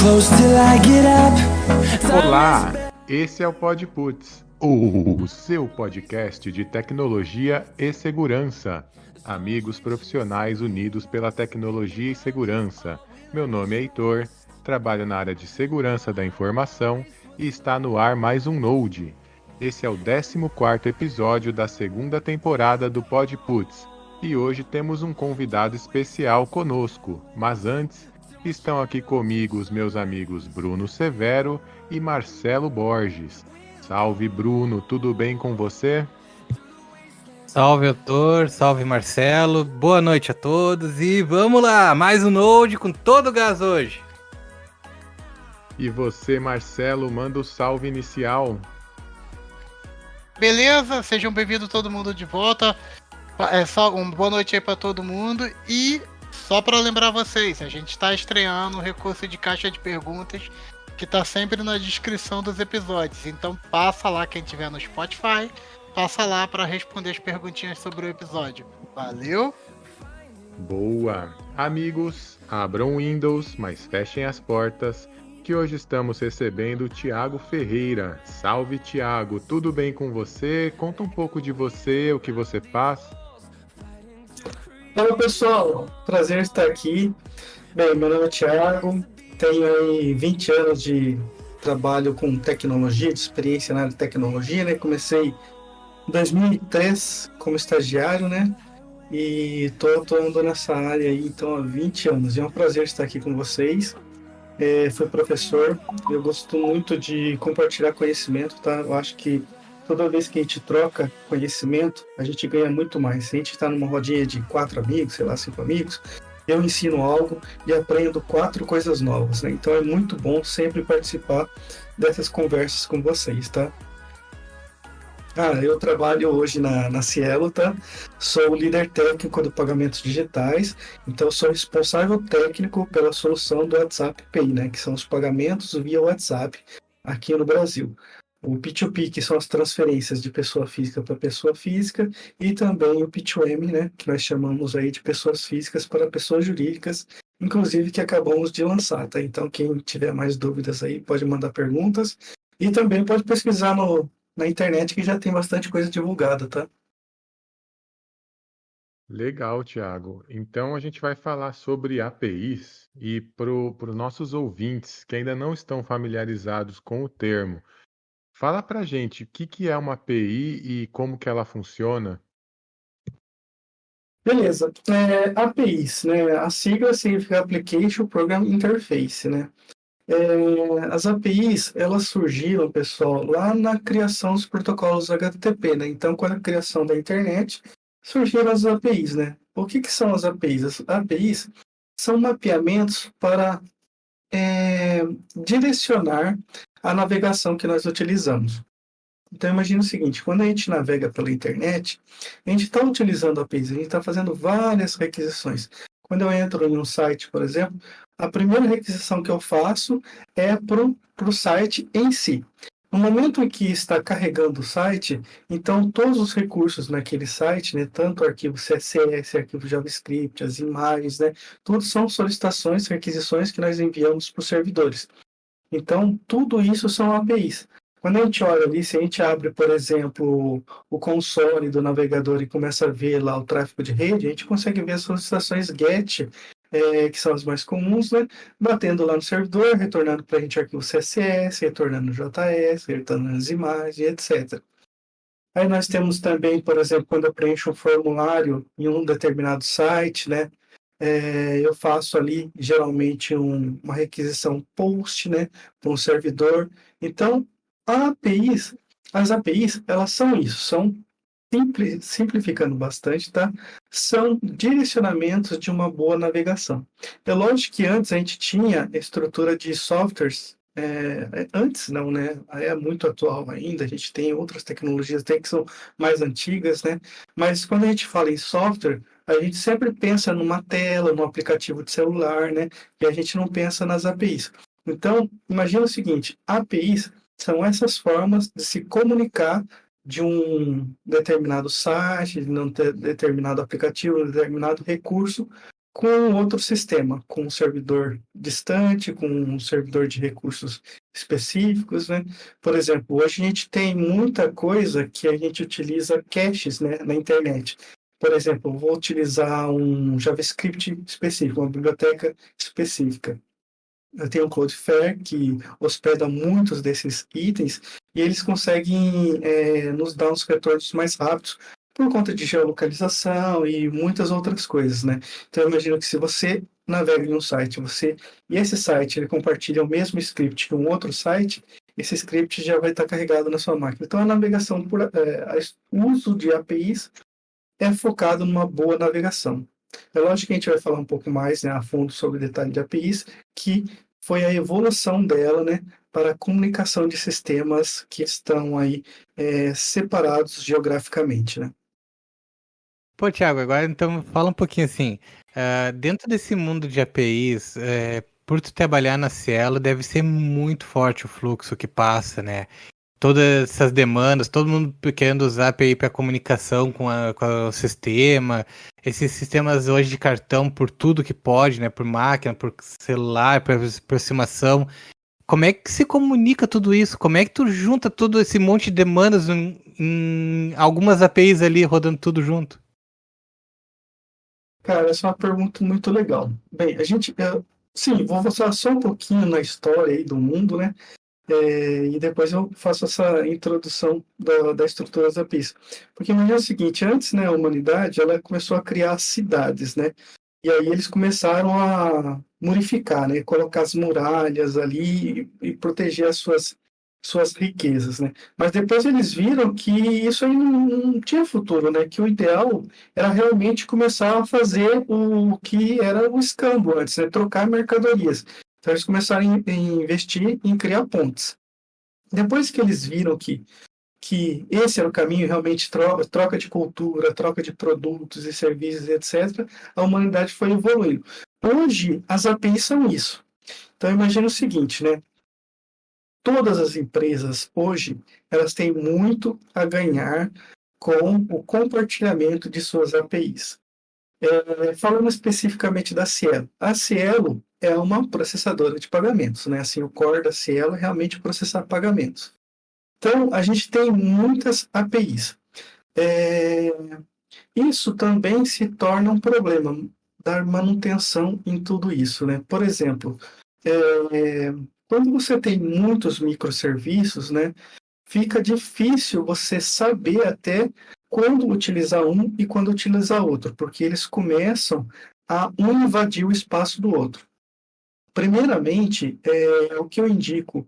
close till I get up. Olá, esse é o PodPuts, o seu podcast de tecnologia e segurança. Amigos profissionais unidos pela tecnologia e segurança. Meu nome é Heitor, trabalho na área de segurança da informação e está no ar mais um Node. Esse é o 14º episódio da segunda temporada do PodPuts e hoje temos um convidado especial conosco, mas antes estão aqui comigo os meus amigos Bruno Severo e Marcelo Borges. Salve Bruno, tudo bem com você? Salve, Heitor, salve, Marcelo, boa noite a todos e vamos lá, mais um Node com todo o gás hoje. E você, Marcelo, manda o salve inicial. Beleza, sejam bem-vindos todo mundo de volta. Só uma boa noite aí pra todo mundo. E só para lembrar vocês, a gente está estreando um recurso de caixa de perguntas que tá sempre na descrição dos episódios. Então passa lá, quem tiver no Spotify, passa lá para responder as perguntinhas sobre o episódio. Valeu! Boa! Amigos, abram o Windows, mas fechem as portas, que hoje estamos recebendo o Thiago Ferreira. Salve, Thiago! Tudo bem com você? Conta um pouco de você, o que você faz. Olá pessoal, prazer estar aqui. Bem, meu nome é Thiago, tenho aí 20 anos de trabalho com tecnologia, de experiência na área de tecnologia, né? Comecei em 2003 como estagiário, né? E estou atuando nessa área aí então há 20 anos. E é um prazer estar aqui com vocês. Fui professor, eu gosto muito de compartilhar conhecimento, tá? Eu acho que toda vez que a gente troca conhecimento, a gente ganha muito mais. Se a gente está numa rodinha de 4 amigos, sei lá, 5 amigos, eu ensino algo e aprendo 4 coisas novas, né? Então é muito bom sempre participar dessas conversas com vocês, tá? Eu trabalho hoje na Cielo, tá? Sou o líder técnico do pagamentos digitais, então sou responsável técnico pela solução do WhatsApp Pay, né? Que são os pagamentos via WhatsApp aqui no Brasil. O P2P, que são as transferências de pessoa física para pessoa física, e também o P2M, né? Que nós chamamos aí de pessoas físicas para pessoas jurídicas, inclusive que acabamos de lançar, tá? Então quem tiver mais dúvidas aí pode mandar perguntas e também pode pesquisar na internet que já tem bastante coisa divulgada, tá? Legal, Thiago. Então a gente vai falar sobre APIs e para os nossos ouvintes que ainda não estão familiarizados com o termo, fala pra gente o que é uma API e como que ela funciona. Beleza. APIs, né? A sigla significa Application Program Interface, né? As APIs, elas surgiram, pessoal, lá na criação dos protocolos HTTP, né? Então, com a criação da internet, surgiram as APIs, né? O que são as APIs? As APIs são mapeamentos para direcionar a navegação que nós utilizamos. Então, imagine o seguinte, quando a gente navega pela internet, a gente está utilizando APIs, a gente está fazendo várias requisições. Quando eu entro em um site, por exemplo, a primeira requisição que eu faço é para o site em si. No momento em que está carregando o site, então todos os recursos naquele site, né, tanto o arquivo CSS, arquivo JavaScript, as imagens, né, tudo são solicitações, requisições que nós enviamos para os servidores. Então, tudo isso são APIs. Quando a gente olha ali, se a gente abre, por exemplo, o console do navegador e começa a ver lá o tráfego de rede, a gente consegue ver as solicitações GET, que são as mais comuns, né? Batendo lá no servidor, retornando para a gente arquivo CSS, retornando JS, retornando as imagens, etc. Aí nós temos também, por exemplo, quando eu preencho um formulário em um determinado site, né? Eu faço ali, geralmente, uma requisição POST, né? Para um servidor. Então, as APIs, elas são isso, são simplificando bastante, tá? São direcionamentos de uma boa navegação. É lógico que antes a gente tinha estrutura de softwares, antes não, né? É muito atual ainda, a gente tem outras tecnologias até que são mais antigas, né? Mas quando a gente fala em software, a gente sempre pensa numa tela, num aplicativo de celular, né? E a gente não pensa nas APIs. Então, imagina o seguinte, APIs são essas formas de se comunicar de um determinado site, de um determinado aplicativo, um determinado recurso com outro sistema, com um servidor distante, com um servidor de recursos específicos, né? Por exemplo, hoje a gente tem muita coisa que a gente utiliza caches, né, na internet. Por exemplo, eu vou utilizar um JavaScript específico, uma biblioteca específica. Eu tenho o Cloudflare, que hospeda muitos desses itens, e eles conseguem nos dar uns retornos mais rápidos por conta de geolocalização e muitas outras coisas, né? Então, eu imagino que se você navega em um site, e esse site ele compartilha o mesmo script que um outro site, esse script já vai estar carregado na sua máquina. Então, a navegação o uso de APIs é focado numa boa navegação. É lógico que a gente vai falar um pouco mais, né, a fundo sobre o detalhe de APIs, que foi a evolução dela, né, para a comunicação de sistemas que estão aí separados geograficamente, né? Pô, Thiago, agora então fala um pouquinho assim, dentro desse mundo de APIs, por tu trabalhar na Cielo, deve ser muito forte o fluxo que passa, né? Todas essas demandas, todo mundo querendo usar API para comunicação com o sistema, esses sistemas hoje de cartão por tudo que pode, né? Por máquina, por celular, por aproximação. Como é que se comunica tudo isso? Como é que tu junta todo esse monte de demandas em algumas APIs ali rodando tudo junto? Cara, essa é uma pergunta muito legal. Bem, sim, vou passar só um pouquinho na história aí do mundo, né? E depois eu faço essa introdução da estrutura das APIs. Porque imagina o seguinte, antes, né, a humanidade, ela começou a criar cidades, né? E aí eles começaram a murificar, né? Colocar as muralhas ali e proteger as suas riquezas, né? Mas depois eles viram que isso aí não tinha futuro, né? Que o ideal era realmente começar a fazer o que era o escambo antes, né? Trocar mercadorias. Então eles começaram a investir em criar pontes. Depois que eles viram que esse era o caminho, realmente troca de cultura, troca de produtos e serviços, etc., a humanidade foi evoluindo. Hoje, as APIs são isso. Então imagina o seguinte, né? Todas as empresas hoje, elas têm muito a ganhar com o compartilhamento de suas APIs. Falando especificamente da Cielo. A Cielo é uma processadora de pagamentos, né? Assim, o core da Cielo é realmente processar pagamentos. Então, a gente tem muitas APIs. Isso também se torna um problema, dar manutenção em tudo isso, né? Por exemplo, quando você tem muitos microserviços, né, fica difícil você saber até quando utilizar um e quando utilizar outro, porque eles começam a um invadir o espaço do outro. Primeiramente, o que eu indico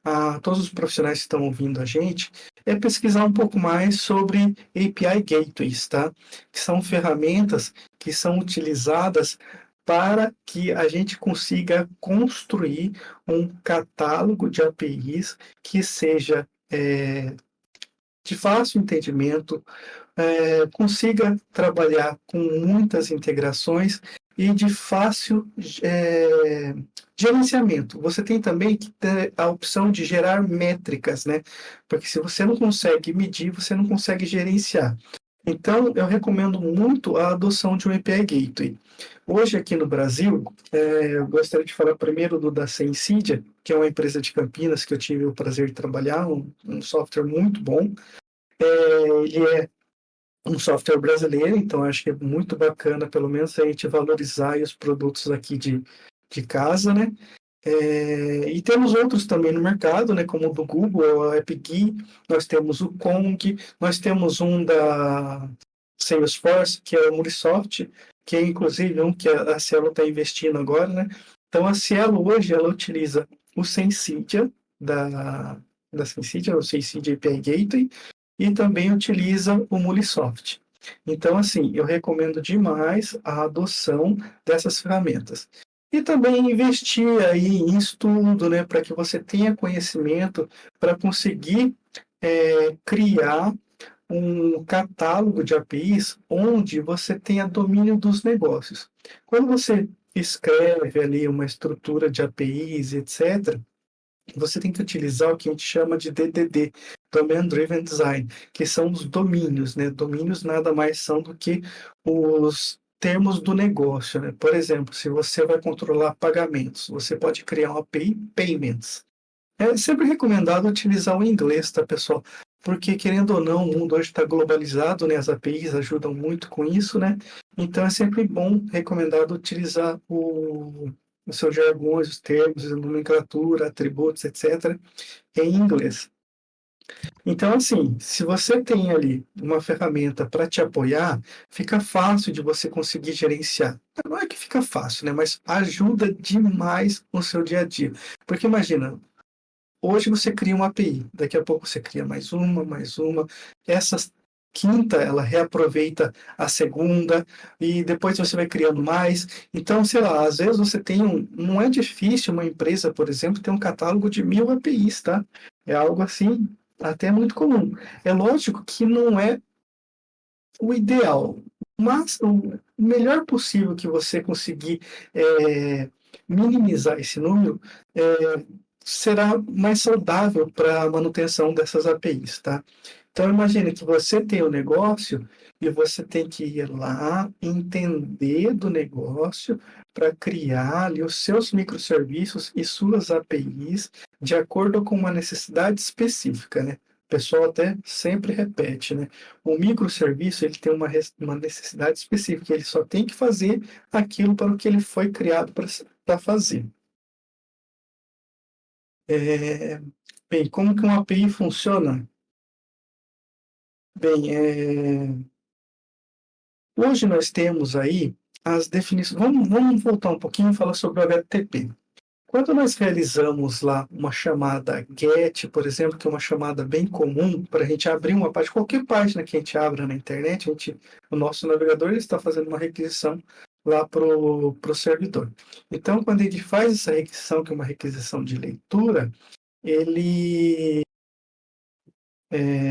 a todos os profissionais que estão ouvindo a gente é pesquisar um pouco mais sobre API Gateways, tá? Que são ferramentas que são utilizadas para que a gente consiga construir um catálogo de APIs que seja de fácil entendimento, consiga trabalhar com muitas integrações e de fácil gerenciamento. Você tem também que ter a opção de gerar métricas, né? Porque se você não consegue medir, você não consegue gerenciar. Então, eu recomendo muito a adoção de um API Gateway. Hoje, aqui no Brasil, eu gostaria de falar primeiro da Sensidia, que é uma empresa de Campinas que eu tive o prazer de trabalhar, um software muito bom. Ele é um software brasileiro, então acho que é muito bacana, pelo menos, a gente valorizar os produtos aqui de casa, né? E temos outros também no mercado, né, como o do Google, o AppGui, nós temos o Kong, nós temos um da Salesforce, que é o Murisoft, que é inclusive um que a Cielo está investindo agora, né? Então a Cielo hoje ela utiliza o Sensidia da Sensidia, o Sensidia API Gateway, e também utiliza o Murisoft. Então, assim, eu recomendo demais a adoção dessas ferramentas. E também investir aí em estudo, né, para que você tenha conhecimento para conseguir criar um catálogo de APIs onde você tenha domínio dos negócios. Quando você escreve ali uma estrutura de APIs, etc., você tem que utilizar o que a gente chama de DDD, Domain Driven Design, que são os domínios, né? Domínios nada mais são do que os termos do negócio, né? Por exemplo, se você vai controlar pagamentos, você pode criar uma API Payments. É sempre recomendado utilizar o inglês, tá, pessoal? Porque, querendo ou não, o mundo hoje está globalizado, né? As APIs ajudam muito com isso, né? Então, é sempre bom, recomendado utilizar os seus jargões, os termos, a nomenclatura, atributos, etc., em inglês. Então, assim, se você tem ali uma ferramenta para te apoiar, fica fácil de você conseguir gerenciar. Não é que fica fácil, né? Mas ajuda demais no seu dia a dia. Porque imagina, hoje você cria uma API, daqui a pouco você cria mais uma. Essa quinta, ela reaproveita a segunda, e depois você vai criando mais. Então, sei lá, às vezes você tem não é difícil uma empresa, por exemplo, ter um catálogo de 1000 APIs, tá? É algo assim, até muito comum. É lógico que não é o ideal, mas o melhor possível que você conseguir minimizar esse número, será mais saudável para a manutenção dessas APIs, tá? Então, imagine que você tem um negócio e você tem que ir lá, entender do negócio para criar ali os seus microserviços e suas APIs de acordo com uma necessidade específica, né? O pessoal até sempre repete, né? O microserviço, ele tem uma necessidade específica, ele só tem que fazer aquilo para o que ele foi criado para fazer. Bem, como que uma API funciona? Bem, hoje nós temos aí as definições. Vamos voltar um pouquinho e falar sobre o HTTP. Quando nós realizamos lá uma chamada GET, por exemplo, que é uma chamada bem comum para a gente abrir uma página, qualquer página que a gente abra na internet, o nosso navegador está fazendo uma requisição lá para o servidor. Então, quando ele faz essa requisição, que é uma requisição de leitura, ele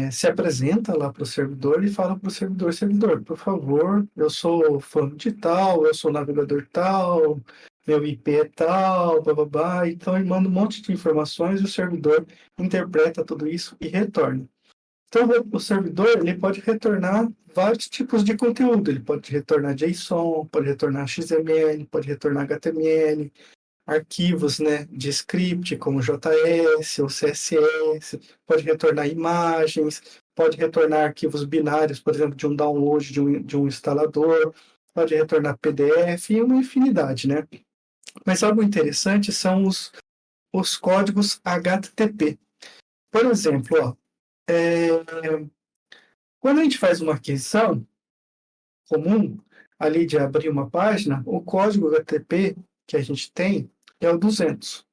se apresenta lá para o servidor e fala para o servidor, por favor, eu sou fã de tal, eu sou navegador tal, meu IP é tal, bababá. Então ele manda um monte de informações e o servidor interpreta tudo isso e retorna. Então o servidor ele pode retornar vários tipos de conteúdo, ele pode retornar JSON, pode retornar XML, pode retornar HTML, arquivos, né, de script, como JS ou CSS, pode retornar imagens, pode retornar arquivos binários, por exemplo, de um download de um instalador, pode retornar PDF e uma infinidade, né? Mas algo interessante são os códigos HTTP. Por exemplo, ó, quando a gente faz uma aquisição comum, ali de abrir uma página, o código HTTP que a gente tem é o 200.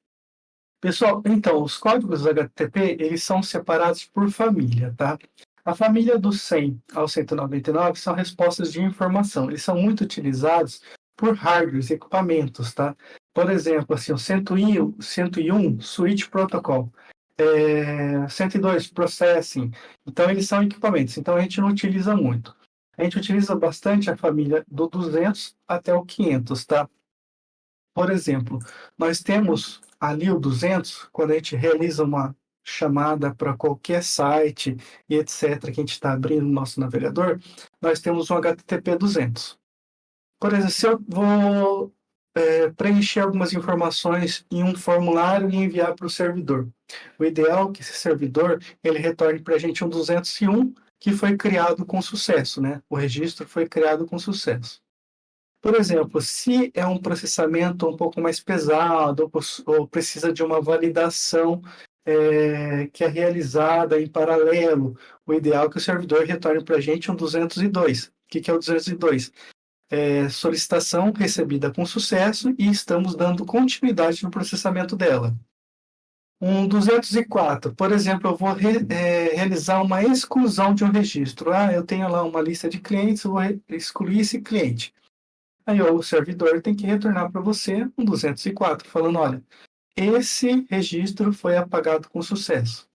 Pessoal, então, os códigos HTTP, eles são separados por família, tá? A família do 100 ao 199 são respostas de informação. Eles são muito utilizados por hardwares, equipamentos, tá? Por exemplo, assim, o 101, Switch Protocol. 102, Processing. Então, eles são equipamentos. Então, a gente não utiliza muito. A gente utiliza bastante a família do 200 até o 500, tá? Por exemplo, nós temos ali o 200, quando a gente realiza uma chamada para qualquer site e etc., que a gente está abrindo no nosso navegador, nós temos um HTTP 200. Por exemplo, se eu vou preencher algumas informações em um formulário e enviar para o servidor, o ideal é que esse servidor ele retorne para a gente um 201 que foi criado com sucesso, né? O registro foi criado com sucesso. Por exemplo, se é um processamento um pouco mais pesado ou precisa de uma validação que é realizada em paralelo, o ideal é que o servidor retorne para a gente um 202. O que é o 202? Solicitação recebida com sucesso e estamos dando continuidade no processamento dela. Um 204, por exemplo, eu vou realizar uma exclusão de um registro. Eu tenho lá uma lista de clientes, eu vou excluir esse cliente. Aí o servidor tem que retornar para você um 204, falando, olha, esse registro foi apagado com sucesso.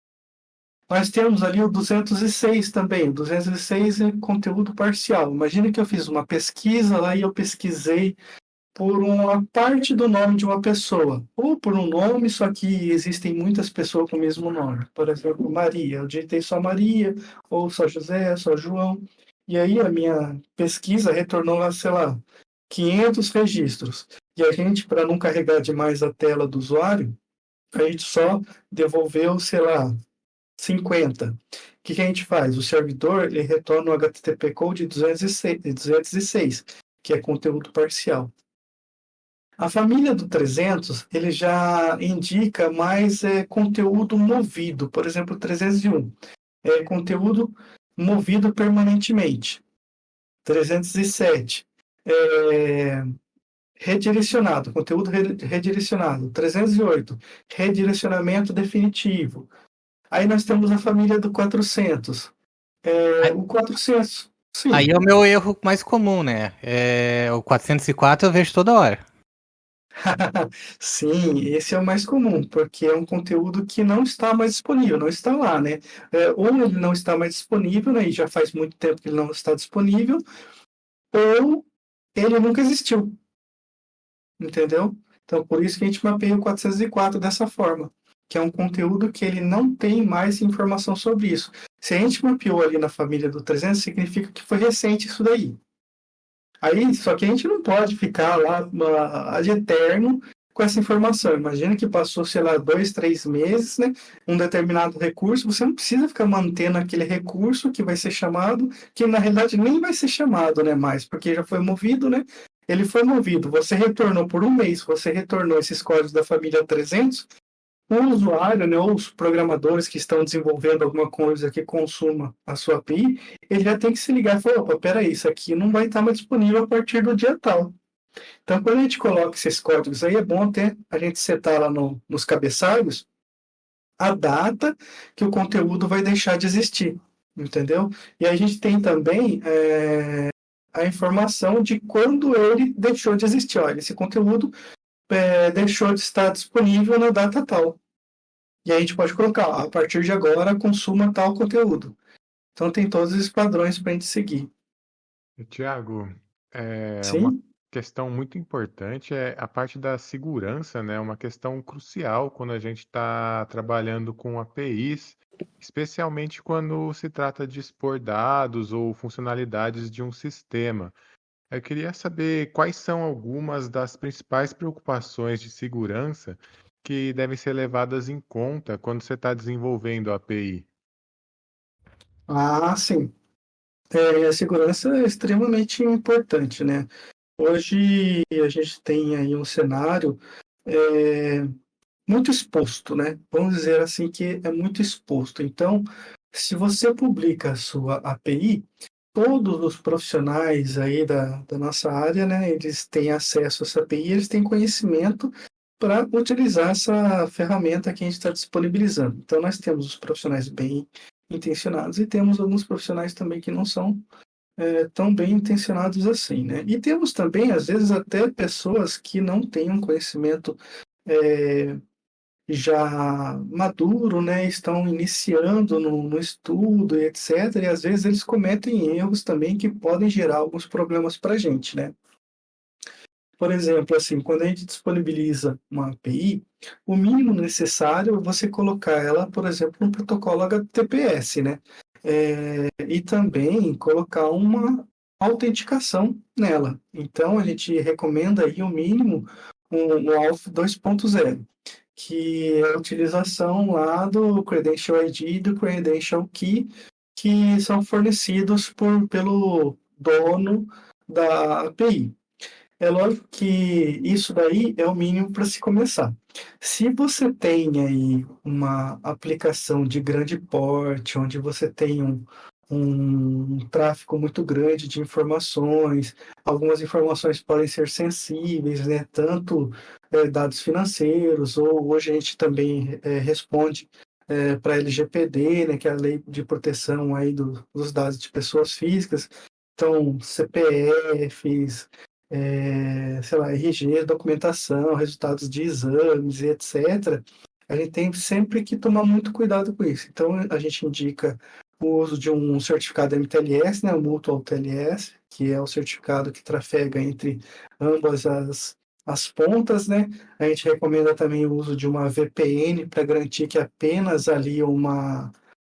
Nós temos ali o 206 também. O 206 é conteúdo parcial. Imagina que eu fiz uma pesquisa lá e eu pesquisei por uma parte do nome de uma pessoa. Ou por um nome, só que existem muitas pessoas com o mesmo nome. Por exemplo, Maria. Eu digitei só Maria, ou só José, só João. E aí a minha pesquisa retornou lá, sei lá, 500 registros. E a gente, para não carregar demais a tela do usuário, a gente só devolveu, sei lá, 50. O que a gente faz? O servidor ele retorna o HTTP code 206, que é conteúdo parcial. A família do 300, ele já indica mais conteúdo movido. Por exemplo, o 301 é conteúdo movido permanentemente. 307 é redirecionado, conteúdo redirecionado. 308, redirecionamento definitivo. Aí nós temos a família do 400. O 400, sim. Aí é o meu erro mais comum, né? O 404 eu vejo toda hora. Sim, esse é o mais comum, porque é um conteúdo que não está mais disponível, não está lá, né? Ou ele não está mais disponível, né? E já faz muito tempo que ele não está disponível, ou ele nunca existiu, entendeu? Então, por isso que a gente mapeia o 404 dessa forma, que é um conteúdo que ele não tem mais informação sobre isso. Se a gente mapeou ali na família do 300, significa que foi recente isso daí. Aí, só que a gente não pode ficar lá de eterno com essa informação. Imagina que passou, sei lá, 2, 3 meses, né? Um determinado recurso, você não precisa ficar mantendo aquele recurso que vai ser chamado, que na realidade nem vai ser chamado, né, mais, porque já foi movido, né? Ele foi movido, você retornou por um mês, você retornou esses códigos da família 300, o usuário, né, ou os programadores que estão desenvolvendo alguma coisa que consuma a sua API, ele já tem que se ligar e falar, opa, peraí, isso aqui não vai estar mais disponível a partir do dia tal. Então, quando a gente coloca esses códigos aí, é bom até a gente setar lá nos cabeçalhos a data que o conteúdo vai deixar de existir, entendeu? E aí a gente tem também a informação de quando ele deixou de existir. Olha, esse conteúdo deixou de estar disponível na data tal. E aí a gente pode colocar, a partir de agora, consuma tal conteúdo. Então tem todos esses padrões para a gente seguir. Tiago, uma Sim? questão muito importante é a parte da segurança, né? Uma questão crucial quando a gente está trabalhando com APIs, especialmente quando se trata de expor dados ou funcionalidades de um sistema. Eu queria saber quais são algumas das principais preocupações de segurança que devem ser levadas em conta quando você está desenvolvendo a API. Ah, sim. A segurança é extremamente importante, né? Hoje a gente tem aí um cenário muito exposto, né? Vamos dizer assim que é muito exposto. Então, se você publica a sua API, todos os profissionais aí da nossa área, né? Eles têm acesso a essa API, eles têm conhecimento para utilizar essa ferramenta que a gente está disponibilizando. Então, nós temos os profissionais bem intencionados e temos alguns profissionais também que não são tão bem intencionados assim, né? E temos também, às vezes, até pessoas que não têm um conhecimento já maduro, né? Estão iniciando no estudo e etc. E às vezes eles cometem erros também que podem gerar alguns problemas para a gente, né? Por exemplo, assim, quando a gente disponibiliza uma API, o mínimo necessário é você colocar ela, por exemplo, no protocolo HTTPS, né? E também colocar uma autenticação nela. Então, a gente recomenda aí o mínimo um AUTH 2.0, que é a utilização lá do Credential ID e do Credential Key, que são fornecidos pelo dono da API. É lógico que isso daí é o mínimo para se começar. Se você tem aí uma aplicação de grande porte, onde você tem um tráfego muito grande de informações, algumas informações podem ser sensíveis, né? Tanto dados financeiros, ou hoje a gente também responde para a LGPD, né? Que é a Lei de Proteção aí dos Dados de Pessoas Físicas. Então, CPFs, sei lá, RG, documentação, resultados de exames e etc., a gente tem sempre que tomar muito cuidado com isso. Então, a gente indica o uso de um certificado MTLS, né, o Mutual TLS, que é o certificado que trafega entre ambas as pontas, né? A gente recomenda também o uso de uma VPN para garantir que apenas ali uma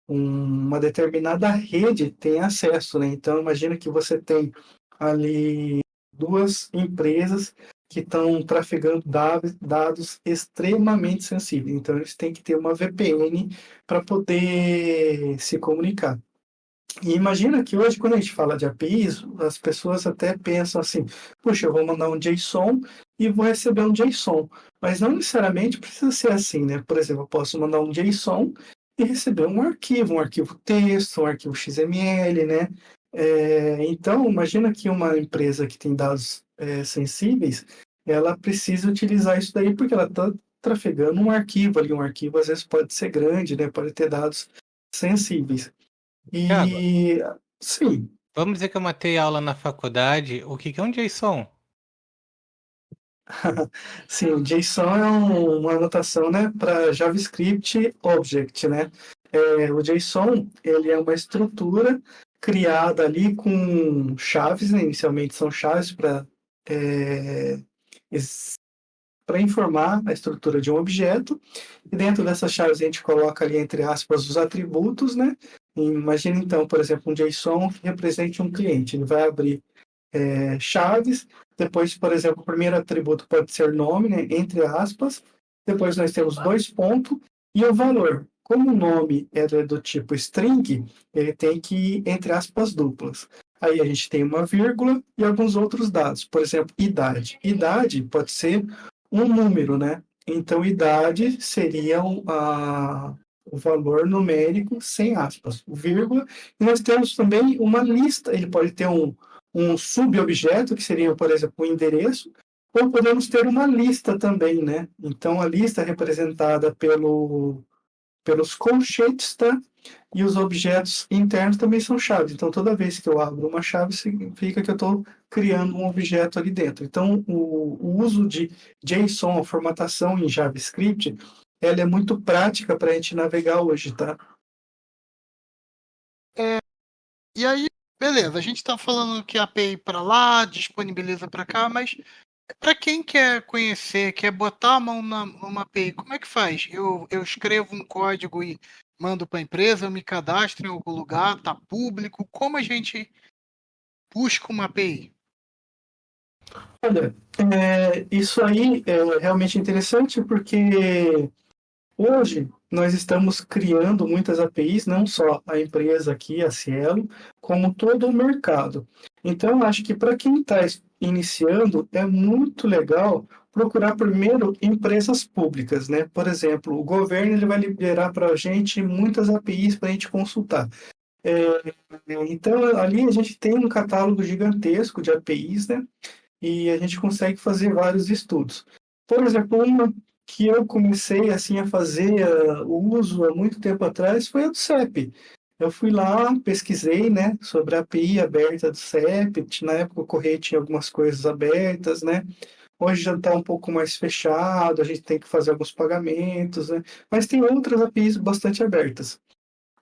uma determinada rede tem acesso, né? Então, imagina que você tem ali duas empresas que estão trafegando dados extremamente sensíveis. Então, eles têm que ter uma VPN para poder se comunicar. E imagina que hoje, quando a gente fala de APIs, as pessoas até pensam assim, puxa, eu vou mandar um JSON e vou receber um JSON. Mas não necessariamente precisa ser assim, né? Por exemplo, eu posso mandar um JSON e receber um arquivo texto, um arquivo XML, né? Então, imagina que uma empresa que tem dados sensíveis, ela precisa utilizar isso daí porque ela está trafegando um arquivo ali. Um arquivo, às vezes, pode ser grande, né? Pode ter dados sensíveis. Thiago, E sim, vamos dizer que eu matei aula na faculdade. O que que é um JSON? sim, o JSON é uma anotação, né, para JavaScript Object, né? O JSON, ele é uma estrutura criada ali com chaves, né? Inicialmente são chaves para informar a estrutura de um objeto, e dentro dessas chaves a gente coloca ali, entre aspas, os atributos, né? Imagina então, por exemplo, um JSON que represente um cliente, ele vai abrir chaves, depois, por exemplo, o primeiro atributo pode ser nome, né, entre aspas, depois nós temos dois pontos, e o valor. Como o nome é do tipo string, ele tem que ir entre aspas duplas. Aí a gente tem uma vírgula e alguns outros dados, por exemplo, idade. Idade pode ser um número, né? Então, idade seria o valor numérico sem aspas, vírgula, e nós temos também uma lista, ele pode ter um subobjeto, que seria, por exemplo, o endereço, ou podemos ter uma lista também, né? Então, a lista é representada pelos colchetes, tá? E os objetos internos também são chaves. Então, toda vez que eu abro uma chave, significa que eu estou criando um objeto ali dentro. Então, o uso de JSON, a formatação em JavaScript, ela é muito prática para a gente navegar hoje, tá? E aí, beleza, a gente tá falando que a API para lá, disponibiliza para cá, mas para quem quer conhecer, quer botar a mão numa API, como é que faz? Eu escrevo um código e mando para a empresa, eu me cadastro em algum lugar, tá público, como a gente busca uma API? Olha, isso aí é realmente interessante porque hoje nós estamos criando muitas APIs, não só a empresa aqui, a Cielo, como todo o mercado. Então, acho que para quem está iniciando, é muito legal procurar primeiro empresas públicas, né? Por exemplo, o governo ele vai liberar para a gente muitas APIs para a gente consultar. Então, ali a gente tem um catálogo gigantesco de APIs, né? E a gente consegue fazer vários estudos. Por exemplo, uma que eu comecei assim a fazer o uso há muito tempo atrás foi a do CEP. Eu fui lá, pesquisei, né, sobre a API aberta do CEP. Na época o Correio tinha algumas coisas abertas, né? Hoje já está um pouco mais fechado, a gente tem que fazer alguns pagamentos, né? Mas tem outras APIs bastante abertas.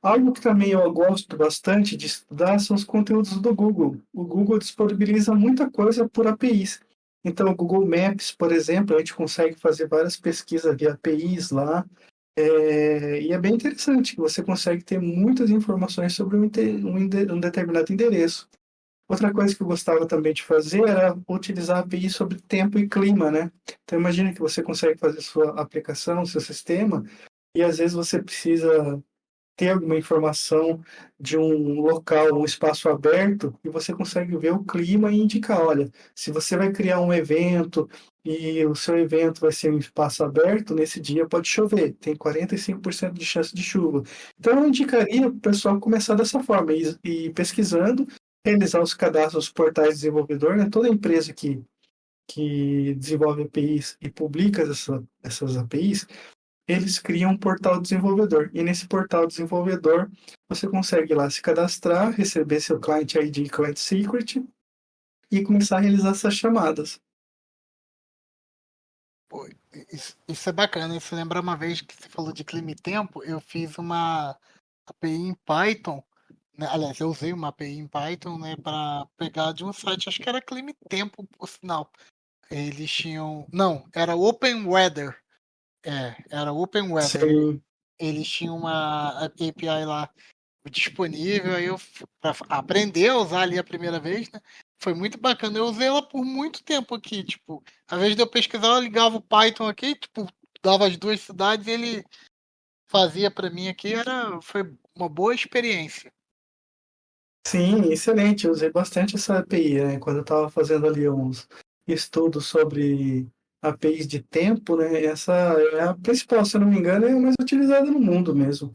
Algo que também eu gosto bastante de estudar são os conteúdos do Google. O Google disponibiliza muita coisa por APIs. Então, o Google Maps, por exemplo, a gente consegue fazer várias pesquisas via APIs lá. E é bem interessante que você consegue ter muitas informações sobre um determinado endereço. Outra coisa que eu gostava também de fazer era utilizar APIs sobre tempo e clima, né? Então, imagina que você consegue fazer sua aplicação, seu sistema, e às vezes você precisa ter alguma informação de um local, um espaço aberto, e você consegue ver o clima e indicar, olha, se você vai criar um evento e o seu evento vai ser um espaço aberto, nesse dia pode chover, tem 45% de chance de chuva. Então eu indicaria o pessoal começar dessa forma, e pesquisando, realizar os cadastros nos portais de desenvolvedor, né? Toda empresa que desenvolve APIs e publica essas APIs, eles criam um portal desenvolvedor. E nesse portal desenvolvedor, você consegue lá se cadastrar, receber seu Client ID e Client Secret e começar a realizar essas chamadas. Pô, isso é bacana. Isso lembra uma vez que você falou de clima e tempo, eu fiz uma API em Python, né? Aliás, eu usei uma API em Python, né, para pegar de um site, acho que era clima e tempo, por sinal. Eles tinham. Não, era Open Weather. Era Open Weather. Sim. eles tinham uma API lá disponível, aí eu para aprender a usar ali a primeira vez, né? Foi muito bacana. Eu usei ela por muito tempo aqui, tipo, ao invés de eu pesquisar, eu ligava o Python aqui, tipo, dava as duas cidades e ele fazia para mim aqui, foi uma boa experiência. Sim, excelente. Eu usei bastante essa API, né? Quando eu estava fazendo ali uns estudos sobre APIs de tempo, né? Essa é a principal, se eu não me engano, é a mais utilizada no mundo mesmo.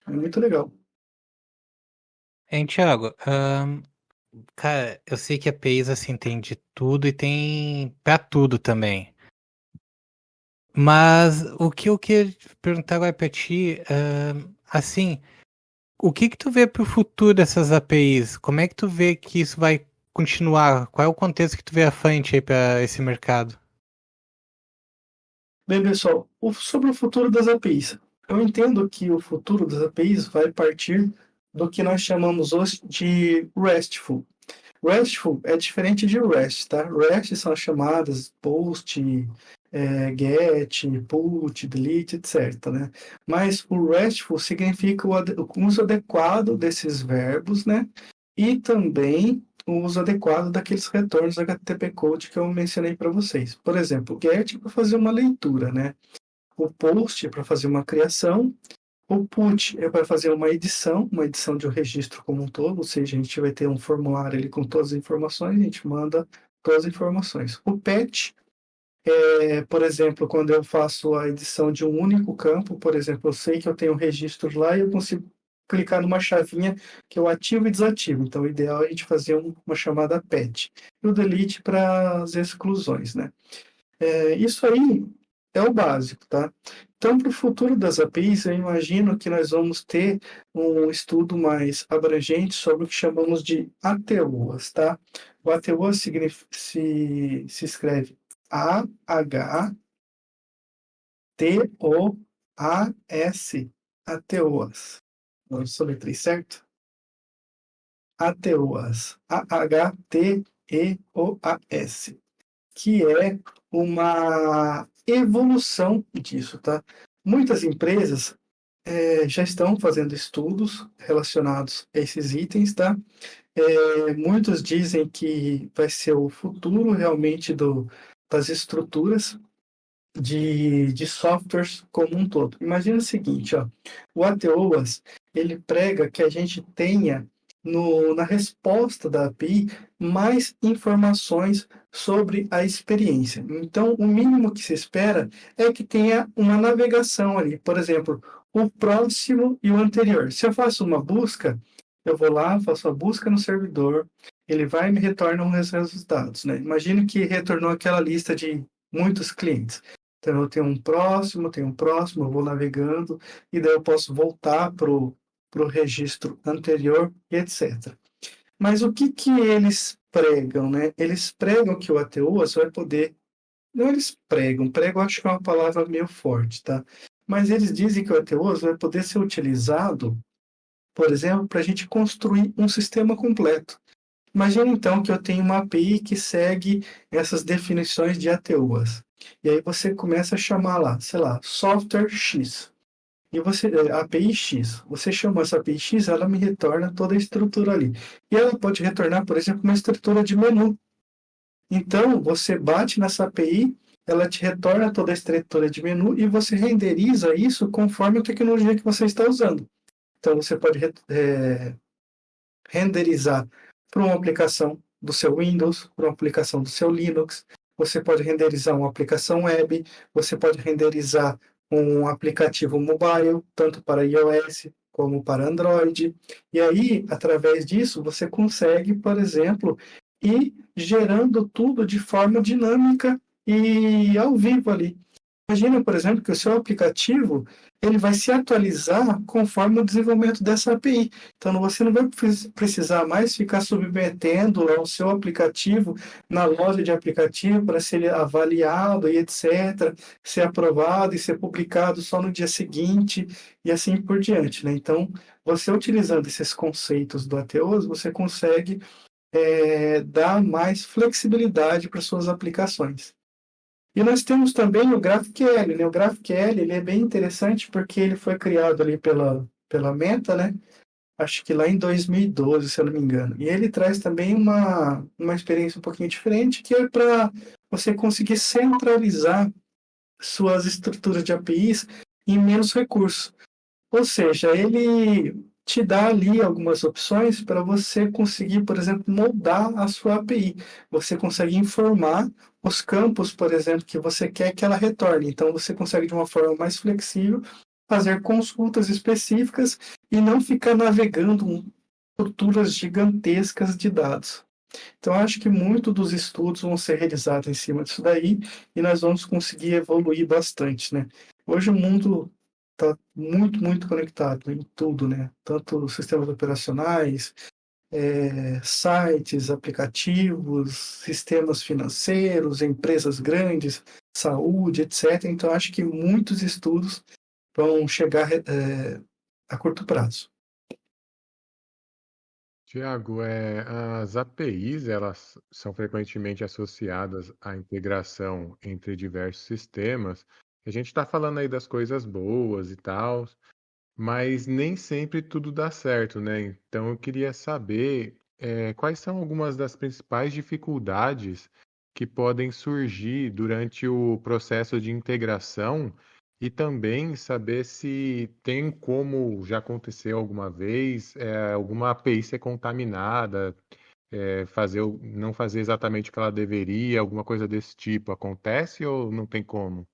É muito legal. Hein, Thiago, cara, eu sei que a APIs, assim, tem de tudo e tem pra tudo também. Mas o que eu queria perguntar agora pra ti, assim, o que que tu vê pro futuro dessas APIs? Como é que tu vê que isso vai continuar? Qual é o contexto que tu vê à frente aí pra esse mercado? Bem, pessoal, sobre o futuro das APIs. Eu entendo que o futuro das APIs vai partir do que nós chamamos hoje de RESTful. RESTful é diferente de REST, tá? REST são as chamadas POST, GET, PUT, DELETE, etc, né? Mas o RESTful significa o uso adequado desses verbos, né? E também o uso adequado daqueles retornos HTTP code que eu mencionei para vocês. Por exemplo, o GET para fazer uma leitura, né? O POST é para fazer uma criação. O PUT é para fazer uma edição de um registro como um todo, ou seja, a gente vai ter um formulário ali com todas as informações, a gente manda todas as informações. O PET por exemplo, quando eu faço a edição de um único campo, por exemplo, eu sei que eu tenho um registro lá e eu consigo clicar numa chavinha que eu ativo e desativo. Então, o ideal é a gente fazer uma chamada PET. E o delete para as exclusões, né? Isso aí é o básico, tá? Então, para o futuro das APIs, eu imagino que nós vamos ter um estudo mais abrangente sobre o que chamamos de ATOAs, tá? O ATOAs se escreve AHTOAS, ATOAS. Não soletrei certo? ATOAS, AHTEOAS, que é uma evolução disso, tá? Muitas empresas já estão fazendo estudos relacionados a esses itens, tá? Muitos dizem que vai ser o futuro realmente das estruturas de softwares como um todo. Imagina o seguinte, ó, o ATOAS, ele prega que a gente tenha na resposta da API mais informações sobre a experiência. Então, o mínimo que se espera é que tenha uma navegação ali, por exemplo, o próximo e o anterior. Se eu faço uma busca, eu vou lá, faço a busca no servidor, ele vai e me retorna os resultados, né? Imagine que retornou aquela lista de muitos clientes. Então, eu tenho um próximo, eu vou navegando, e daí eu posso voltar para o registro anterior, e etc. Mas o que eles pregam, né? Eles pregam que o ATOAS vai poder... Não, eles pregam acho que é uma palavra meio forte, tá? Mas eles dizem que o ATOAS vai poder ser utilizado, por exemplo, para a gente construir um sistema completo. Imagina então que eu tenho uma API que segue essas definições de ATOAS. E aí você começa a chamar lá, sei lá, software X. E API X. Você chama essa API X, ela me retorna toda a estrutura ali. E ela pode retornar, por exemplo, uma estrutura de menu. Então, você bate nessa API, ela te retorna toda a estrutura de menu e você renderiza isso conforme a tecnologia que você está usando. Então, você pode renderizar para uma aplicação do seu Windows, para uma aplicação do seu Linux, você pode renderizar uma aplicação web, você pode renderizar um aplicativo mobile, tanto para iOS como para Android. E aí, através disso, você consegue, por exemplo, ir gerando tudo de forma dinâmica e ao vivo ali. Imagina, por exemplo, que o seu aplicativo ele vai se atualizar conforme o desenvolvimento dessa API. Então, você não vai precisar mais ficar submetendo o seu aplicativo na loja de aplicativo para ser avaliado e etc., ser aprovado e ser publicado só no dia seguinte e assim por diante, né? Então, você utilizando esses conceitos do ATOAS, você consegue dar mais flexibilidade para suas aplicações. E nós temos também o GraphQL, né? O GraphQL, ele é bem interessante porque ele foi criado ali pela Meta, né? Acho que lá em 2012, se eu não me engano. E ele traz também uma experiência um pouquinho diferente, que é para você conseguir centralizar suas estruturas de APIs em menos recursos. Ou seja, ele te dá ali algumas opções para você conseguir, por exemplo, moldar a sua API. Você consegue informar os campos, por exemplo, que você quer que ela retorne. Então, você consegue, de uma forma mais flexível, fazer consultas específicas e não ficar navegando estruturas gigantescas de dados. Então, acho que muito dos estudos vão ser realizados em cima disso daí e nós vamos conseguir evoluir bastante, né? Hoje o mundo está muito, muito conectado em tudo, né? Tanto sistemas operacionais, sites, aplicativos, sistemas financeiros, empresas grandes, saúde, etc. Então, acho que muitos estudos vão chegar a curto prazo. Tiago, as APIs, elas são frequentemente associadas à integração entre diversos sistemas. A gente está falando aí das coisas boas e tal, mas nem sempre tudo dá certo, né? Então eu queria saber, quais são algumas das principais dificuldades que podem surgir durante o processo de integração e também saber se tem como já aconteceu alguma vez, alguma API ser contaminada, não fazer exatamente o que ela deveria, alguma coisa desse tipo. Acontece ou não tem como?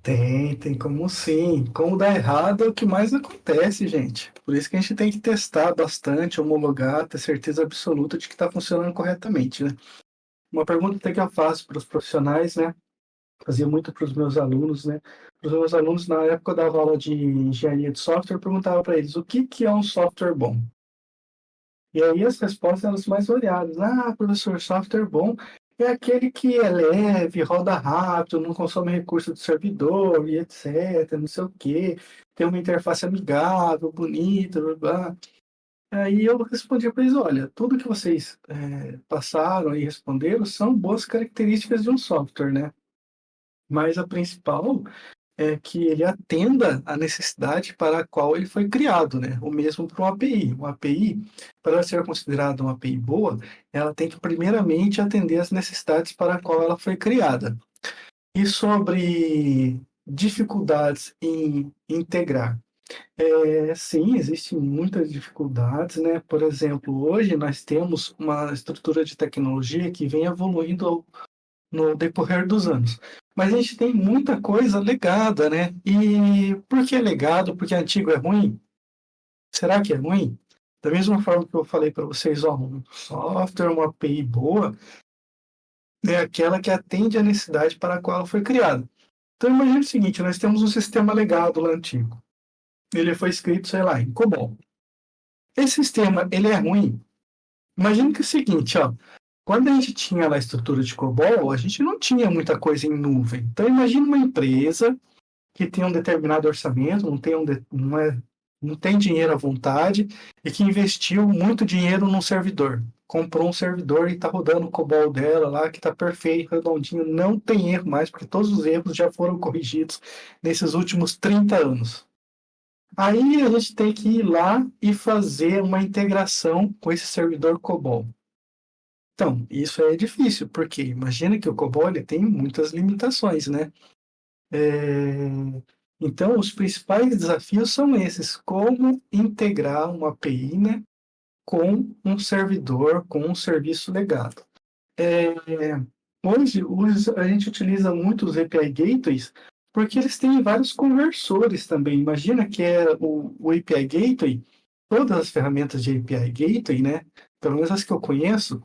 Tem como sim. Como dar errado é o que mais acontece, gente. Por isso que a gente tem que testar bastante, homologar, ter certeza absoluta de que está funcionando corretamente, né? Uma pergunta até que eu faço para os profissionais, né? Fazia muito para os meus alunos, né? Para os meus alunos, na época eu dava aula de engenharia de software, eu perguntava para eles o que é um software bom. E aí as respostas eram as mais variadas. Ah, professor, software bom é aquele que é leve, roda rápido, não consome recurso do servidor e etc, não sei o quê, tem uma interface amigável, bonita, blá, blá. Aí eu respondi para eles, olha, tudo que vocês passaram e responderam são boas características de um software, né? Mas a principal é que ele atenda à necessidade para a qual ele foi criado, né? O mesmo para uma API. Uma API, para ser considerada uma API boa, ela tem que primeiramente atender às necessidades para a qual ela foi criada. E sobre dificuldades em integrar. Sim, existem muitas dificuldades, né? Por exemplo, hoje nós temos uma estrutura de tecnologia que vem evoluindo no decorrer dos anos. Mas a gente tem muita coisa legada, né? E por que legado? Porque antigo é ruim? Será que é ruim? Da mesma forma que eu falei para vocês, ó, um software, uma API boa, é aquela que atende à necessidade para a qual ela foi criada. Então imagine o seguinte, nós temos um sistema legado lá antigo. Ele foi escrito, sei lá, em COBOL. Esse sistema, ele é ruim? Imagine que é o seguinte, ó, quando a gente tinha lá a estrutura de COBOL, a gente não tinha muita coisa em nuvem. Então, imagine uma empresa que tem um determinado orçamento, não tem dinheiro à vontade e que investiu muito dinheiro num servidor. Comprou um servidor e está rodando o COBOL dela lá, que está perfeito, redondinho, não tem erro mais, porque todos os erros já foram corrigidos nesses últimos 30 anos. Aí a gente tem que ir lá e fazer uma integração com esse servidor COBOL. Então, isso é difícil, porque imagina que o COBOL ele tem muitas limitações, né? Então, os principais desafios são esses: como integrar uma API, né, com um servidor, com um serviço legado. Hoje, a gente utiliza muito os API Gateways, porque eles têm vários conversores também. Imagina que o API Gateway, todas as ferramentas de API Gateway, né, pelo menos as que eu conheço,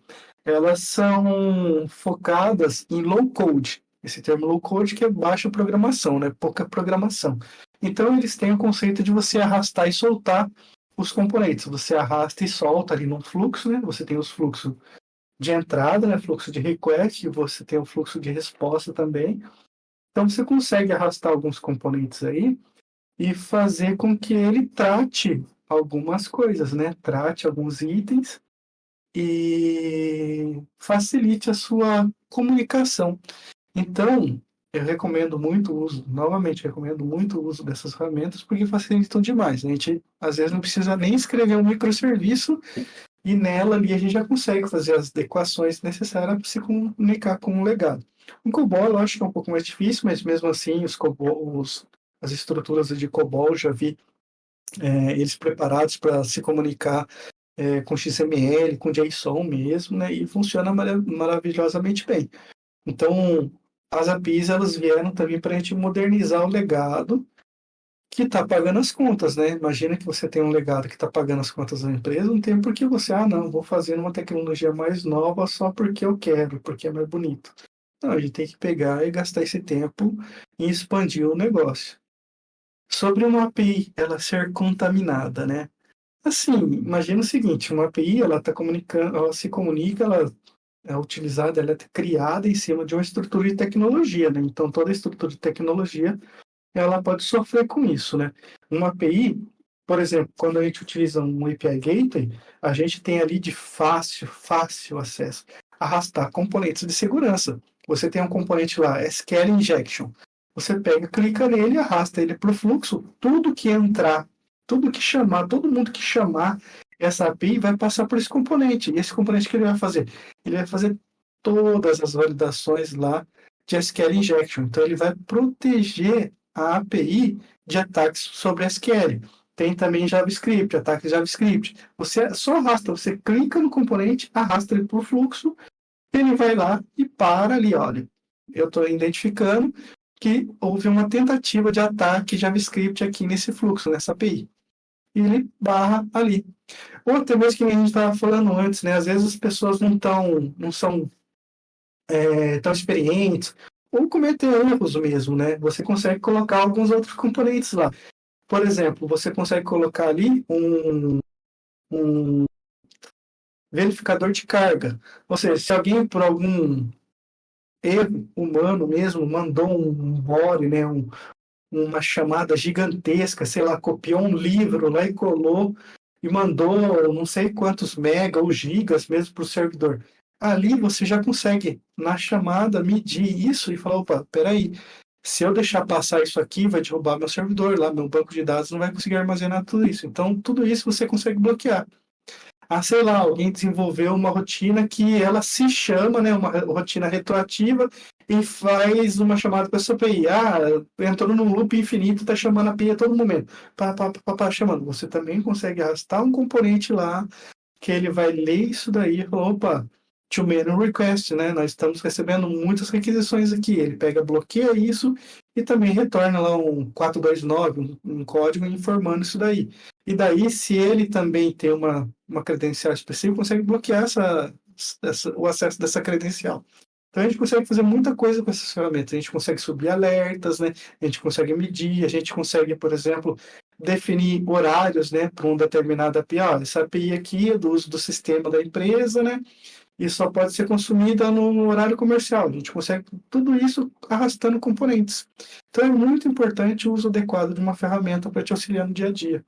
elas são focadas em low code. Esse termo low code que é baixa programação, né? Pouca programação. Então, eles têm o conceito de você arrastar e soltar os componentes. Você arrasta e solta ali no fluxo, né? Você tem os fluxos de entrada, né? Fluxo de request, e você tem o fluxo de resposta também. Então, você consegue arrastar alguns componentes aí e fazer com que ele trate algumas coisas, né? Trate alguns itens e facilite a sua comunicação. Então, eu recomendo muito o uso, novamente, recomendo muito o uso dessas ferramentas porque facilitam demais. A gente, às vezes, não precisa nem escrever um microserviço e nela ali a gente já consegue fazer as adequações necessárias para se comunicar com o legado. O COBOL eu acho que é um pouco mais difícil, mas mesmo assim as estruturas de COBOL eu já vi eles preparados para se comunicar com XML, com JSON mesmo, né? E funciona maravilhosamente bem. Então, as APIs elas vieram também para a gente modernizar o legado que está pagando as contas, né? Imagina que você tem um legado que está pagando as contas da empresa, não tem por que você, não, vou fazer uma tecnologia mais nova só porque eu quero, porque é mais bonito. Não, a gente tem que pegar e gastar esse tempo em expandir o negócio. Sobre uma API ela ser contaminada, né? Assim, imagina o seguinte, uma API ela está comunicando, ela se comunica, ela é utilizada, ela é criada em cima de uma estrutura de tecnologia, né? Então toda estrutura de tecnologia ela pode sofrer com isso, né? Uma API, por exemplo, quando a gente utiliza um API Gateway, a gente tem ali de fácil acesso, arrastar componentes de segurança. Você tem um componente lá, SQL Injection. Você pega, clica nele, arrasta ele para o fluxo, tudo que entrar, tudo que chamar, todo mundo que chamar essa API vai passar por esse componente. E esse componente que ele vai fazer? Ele vai fazer todas as validações lá de SQL Injection. Então, ele vai proteger a API de ataques sobre SQL. Tem também JavaScript, ataques JavaScript. Você só arrasta, você clica no componente, arrasta ele para o fluxo, ele vai lá e para ali, olha. Eu estou identificando que houve uma tentativa de ataque JavaScript aqui nesse fluxo, nessa API. E ele barra ali. Ou até mesmo que a gente estava falando antes, né? Às vezes as pessoas não são tão experientes, ou cometer erros mesmo, né? Você consegue colocar alguns outros componentes lá. Por exemplo, você consegue colocar ali um verificador de carga. Ou seja, se alguém, por algum erro humano mesmo, mandou um body, né? Uma chamada gigantesca, sei lá, copiou um livro lá e colou e mandou não sei quantos mega ou gigas mesmo para o servidor. Ali você já consegue, na chamada, medir isso e falar, opa, peraí, se eu deixar passar isso aqui, vai derrubar meu servidor lá, meu banco de dados não vai conseguir armazenar tudo isso. Então, tudo isso você consegue bloquear. Sei lá, alguém desenvolveu uma rotina que ela se chama, né, uma rotina retroativa e faz uma chamada para essa API. Entrou num loop infinito, está chamando a API a todo momento. Chamando. Você também consegue arrastar um componente lá que ele vai ler isso daí e falar, opa, to many request, né? Nós estamos recebendo muitas requisições aqui. Ele pega, bloqueia isso e também retorna lá um 429, um código informando isso daí. E daí, se ele também tem uma credencial específica, consegue bloquear o acesso dessa credencial. Então, a gente consegue fazer muita coisa com essas ferramentas. A gente consegue subir alertas, né? A gente consegue medir, a gente consegue, por exemplo, definir horários, né, para uma determinada API. Essa API aqui é do uso do sistema da empresa, né? E só pode ser consumida no horário comercial. A gente consegue tudo isso arrastando componentes. Então, é muito importante o uso adequado de uma ferramenta para te auxiliar no dia a dia.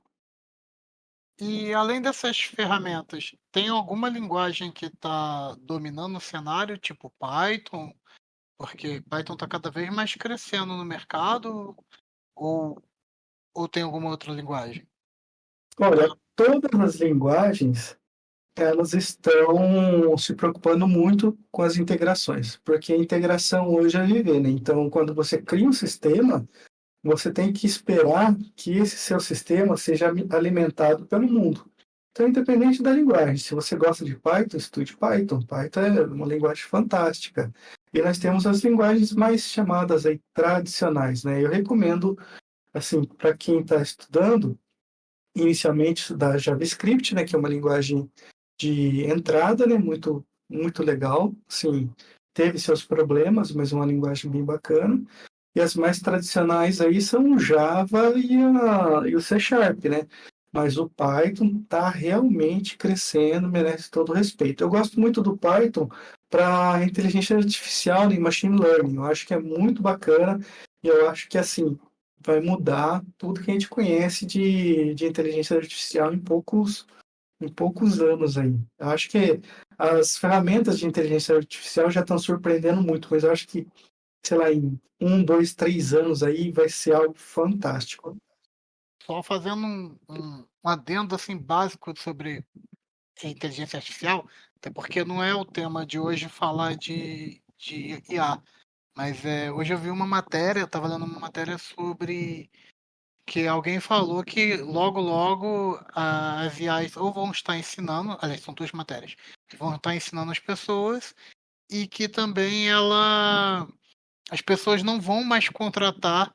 E além dessas ferramentas, tem alguma linguagem que está dominando o cenário, tipo Python? Porque Python está cada vez mais crescendo no mercado, ou tem alguma outra linguagem? Olha, todas as linguagens, elas estão se preocupando muito com as integrações, porque a integração hoje é viver, né? Então, quando você cria um sistema, você tem que esperar que esse seu sistema seja alimentado pelo mundo. Então, independente da linguagem, se você gosta de Python, estude Python. Python é uma linguagem fantástica. E nós temos as linguagens mais chamadas aí, tradicionais, né? Eu recomendo, assim, para quem está estudando, inicialmente estudar JavaScript, né? Que é uma linguagem de entrada, né? Muito, muito legal. Assim, teve seus problemas, mas uma linguagem bem bacana. E as mais tradicionais aí são o Java e o C Sharp, né? Mas o Python está realmente crescendo, merece todo o respeito. Eu gosto muito do Python para inteligência artificial e machine learning. Eu acho que é muito bacana e eu acho que, assim, vai mudar tudo que a gente conhece de inteligência artificial em poucos em poucos anos aí. Eu acho que as ferramentas de inteligência artificial já estão surpreendendo muito, mas eu acho que, sei lá, em 1, 2, 3 anos aí vai ser algo fantástico. Só fazendo um adendo assim básico sobre inteligência artificial, até porque não é o tema de hoje falar de IA, mas hoje eu vi uma matéria, eu estava lendo uma matéria sobre que alguém falou que logo logo as IAs ou vão estar ensinando, aliás, são duas matérias, que vão estar ensinando as pessoas e que também as pessoas não vão mais contratar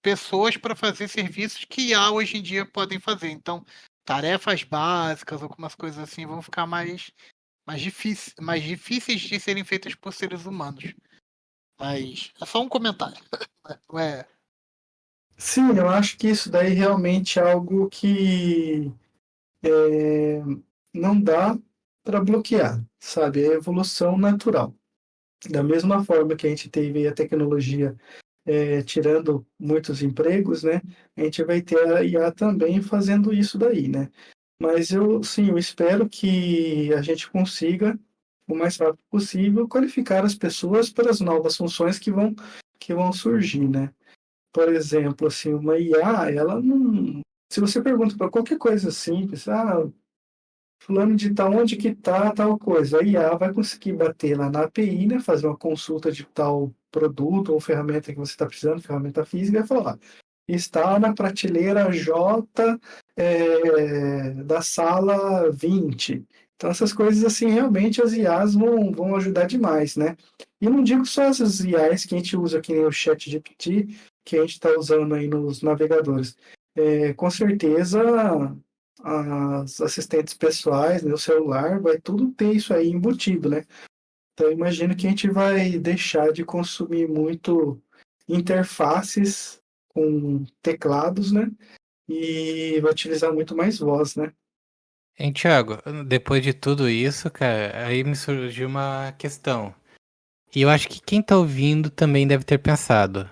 pessoas para fazer serviços que IA hoje em dia podem fazer. Então, tarefas básicas, algumas coisas assim, vão ficar mais difíceis de serem feitas por seres humanos. Mas é só um comentário. Não é. Sim, eu acho que isso daí realmente é algo que não dá para bloquear, sabe? É evolução natural. Da mesma forma que a gente teve a tecnologia tirando muitos empregos, né? A gente vai ter a IA também fazendo isso daí, né? Mas eu espero que a gente consiga, o mais rápido possível, qualificar as pessoas para as novas funções que vão surgir, né? Por exemplo, assim, uma IA, ela não... Se você pergunta para qualquer coisa simples, fulano de tal, onde que tá tal coisa, a IA vai conseguir bater lá na API, né, fazer uma consulta de tal produto ou ferramenta que você está precisando, ferramenta física, e vai falar, está na prateleira J da sala 20. Então, essas coisas, assim, realmente as IAs vão ajudar demais, né? E não digo só essas IAs que a gente usa, que nem o ChatGPT, que a gente está usando aí nos navegadores. Com certeza, as assistentes pessoais, né, o celular, vai tudo ter isso aí embutido, né? Então, eu imagino que a gente vai deixar de consumir muito interfaces com teclados, né? E vai utilizar muito mais voz, né? Hein, Thiago, depois de tudo isso, cara, aí me surgiu uma questão. E eu acho que quem tá ouvindo também deve ter pensado.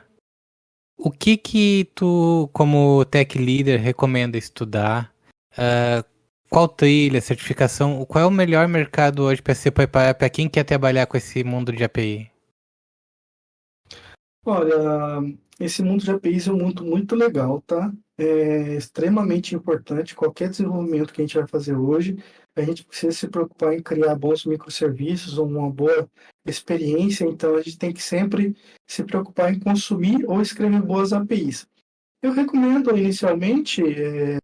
O que que tu, como tech leader, recomenda estudar? Ah, qual trilha, certificação? Qual é o melhor mercado hoje para ser para quem quer trabalhar com esse mundo de API? Olha, esse mundo de APIs é um mundo muito legal, tá? É extremamente importante. Qualquer desenvolvimento que a gente vai fazer hoje, a gente precisa se preocupar em criar bons microserviços ou uma boa experiência. Então, a gente tem que sempre se preocupar em consumir ou escrever boas APIs. Eu recomendo inicialmente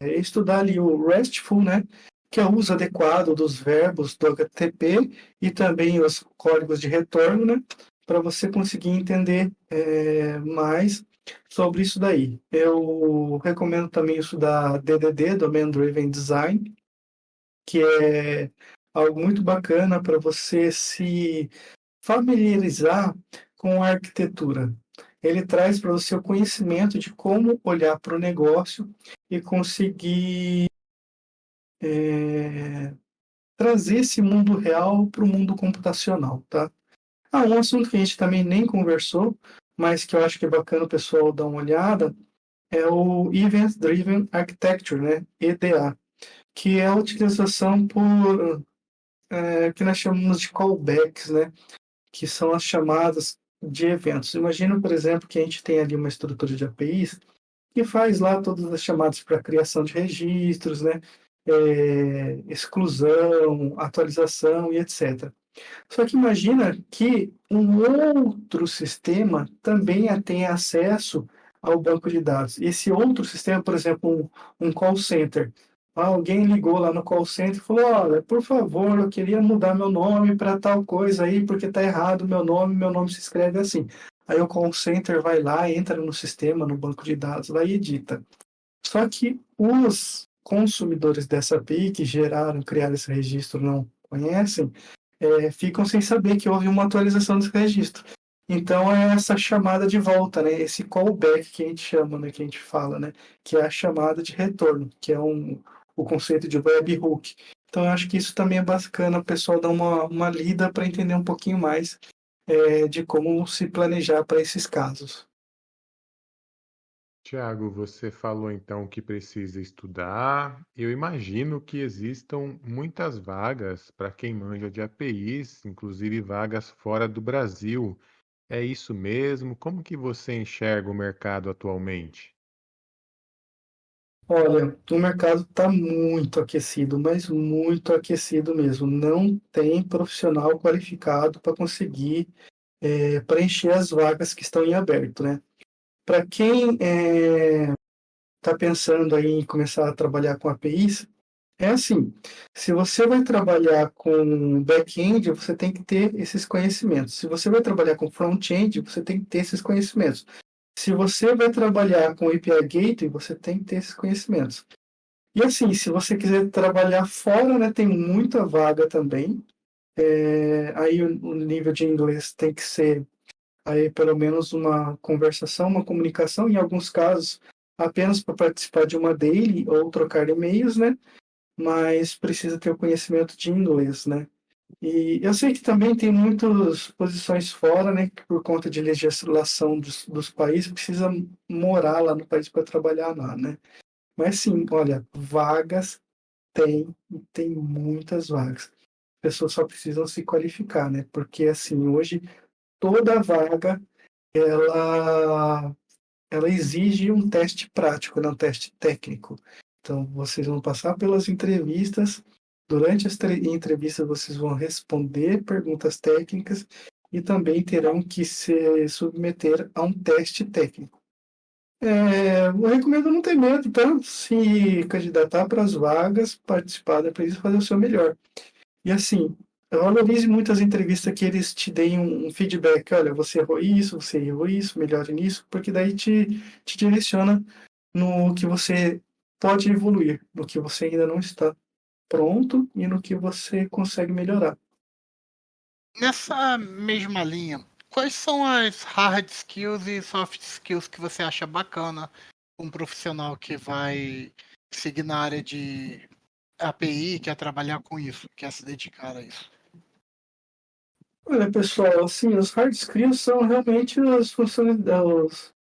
estudar ali o RESTful, né? Que é o uso adequado dos verbos do HTTP e também os códigos de retorno, né? Para você conseguir entender mais sobre isso daí. Eu recomendo também estudar DDD, Domain Driven Design, que é algo muito bacana para você se familiarizar com a arquitetura. Ele traz para você o conhecimento de como olhar para o negócio e conseguir trazer esse mundo real para o mundo computacional, tá? Um assunto que a gente também nem conversou, mas que eu acho que é bacana o pessoal dar uma olhada, é o Event Driven Architecture, né? EDA, que é a utilização por que nós chamamos de callbacks, né? Que são as chamadas de eventos. Imagina, por exemplo, que a gente tem ali uma estrutura de APIs que faz lá todas as chamadas para criação de registros, né? Exclusão, atualização e etc. Só que imagina que um outro sistema também tem acesso ao banco de dados. Esse outro sistema, por exemplo, um call center. Alguém ligou lá no call center e falou: olha, por favor, eu queria mudar meu nome para tal coisa aí, porque está errado meu nome se escreve assim. Aí o call center vai lá, entra no sistema, no banco de dados, lá e edita. Só que os consumidores dessa API que criaram esse registro, não conhecem, ficam sem saber que houve uma atualização desse registro. Então é essa chamada de volta, né? Esse callback que a gente chama, né? Que a gente fala, né? Que é a chamada de retorno, que é o conceito de webhook. Então eu acho que isso também é bacana o pessoal dar uma lida para entender um pouquinho mais de como se planejar para esses casos. Tiago, você falou então que precisa estudar. Eu imagino que existam muitas vagas para quem manja de APIs, inclusive vagas fora do Brasil. É isso mesmo? Como que você enxerga o mercado atualmente? Olha, o mercado está muito aquecido, mas muito aquecido mesmo. Não tem profissional qualificado para conseguir preencher as vagas que estão em aberto, né? Para quem está pensando aí em começar a trabalhar com APIs, é assim, se você vai trabalhar com back-end, você tem que ter esses conhecimentos. Se você vai trabalhar com front-end, você tem que ter esses conhecimentos. Se você vai trabalhar com API Gateway, você tem que ter esses conhecimentos. E assim, se você quiser trabalhar fora, né, tem muita vaga também. Aí o nível de inglês tem que ser aí pelo menos uma conversação, uma comunicação, em alguns casos apenas para participar de uma daily ou trocar e-mails, né? Mas precisa ter o conhecimento de inglês, né? E eu sei que também tem muitas posições fora, né? Que por conta de legislação dos países precisa morar lá no país para trabalhar lá, né? Mas sim, olha, vagas tem muitas vagas. As pessoas só precisam se qualificar, né? Porque assim, hoje toda vaga ela ela exige um teste prático, não um teste técnico. Então, vocês vão passar pelas entrevistas. Durante as entrevistas, vocês vão responder perguntas técnicas e também terão que se submeter a um teste técnico. Eu recomendo não ter medo, tá? Se candidatar para as vagas, participar da entrevista, fazer o seu melhor. E assim, valorize muitas entrevistas que eles te deem um feedback. Olha, você errou isso, melhore nisso, porque daí te direciona no que você pode evoluir, no que você ainda não está pronto e no que você consegue melhorar. Nessa mesma linha, quais são as hard skills e soft skills que você acha bacana um profissional que vai seguir na área de API, quer trabalhar com isso, quer se dedicar a isso? Olha, pessoal, assim, os hard skills são realmente as funções,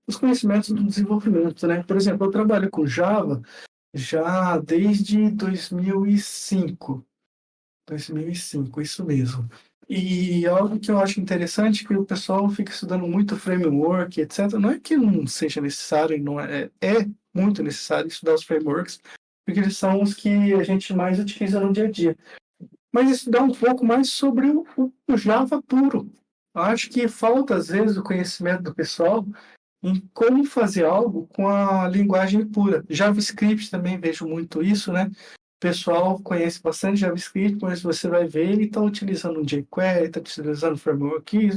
os conhecimentos do desenvolvimento, né? Por exemplo, eu trabalho com Java já desde 2005. 2005, isso mesmo. E algo que eu acho interessante é que o pessoal fica estudando muito framework, etc. Não é que não seja necessário, não é muito necessário estudar os frameworks, porque eles são os que a gente mais utiliza no dia a dia. Mas estudar um pouco mais sobre o Java puro. Eu acho que falta, às vezes, o conhecimento do pessoal em como fazer algo com a linguagem pura. JavaScript também vejo muito isso, né? O pessoal conhece bastante JavaScript, mas você vai ver, ele está utilizando um jQuery, está utilizando framework,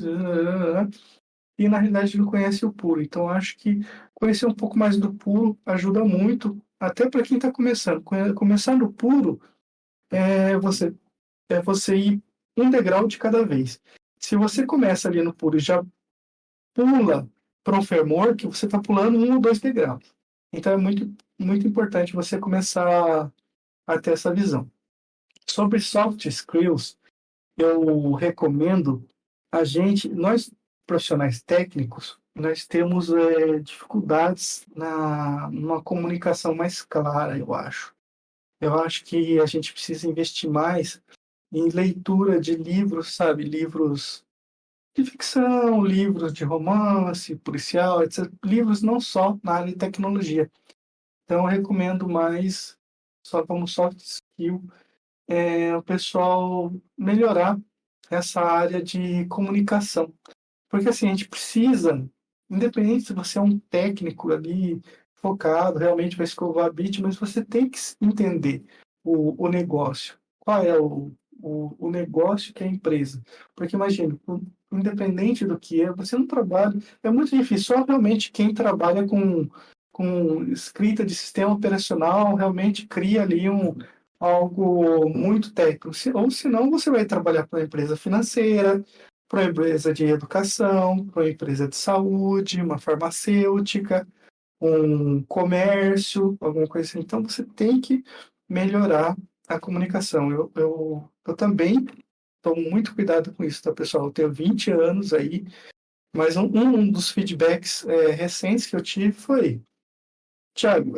e na realidade não conhece o puro. Então, acho que conhecer um pouco mais do puro ajuda muito, até para quem está começando. Começar no puro é você, é você ir um degrau de cada vez. Se você começa ali no puro e já pula para um framework, você está pulando 1 ou 2 degraus. Então, é muito importante você começar a ter essa visão. Sobre soft skills, eu recomendo nós profissionais técnicos, nós temos dificuldades numa comunicação mais clara, eu acho. Eu acho que a gente precisa investir mais em leitura de livros, sabe? Livros de ficção, livros de romance, policial, etc. Livros não só na área de tecnologia. Então, eu recomendo mais, só como soft skill, o pessoal melhorar essa área de comunicação. Porque assim, a gente precisa, independente se você é um técnico ali, focado, realmente vai escovar bit, mas você tem que entender o negócio. Qual é o negócio que é a empresa? Porque imagina, independente do que é, você não trabalha, é muito difícil, só realmente quem trabalha com escrita de sistema operacional realmente cria ali algo muito técnico. Ou senão você vai trabalhar para uma empresa financeira, para uma empresa de educação, para uma empresa de saúde, uma farmacêutica, um comércio, alguma coisa assim. Então você tem que melhorar a comunicação. Eu também tomo muito cuidado com isso, tá, pessoal? Eu tenho 20 anos aí, mas um dos feedbacks recentes que eu tive foi: Tiago,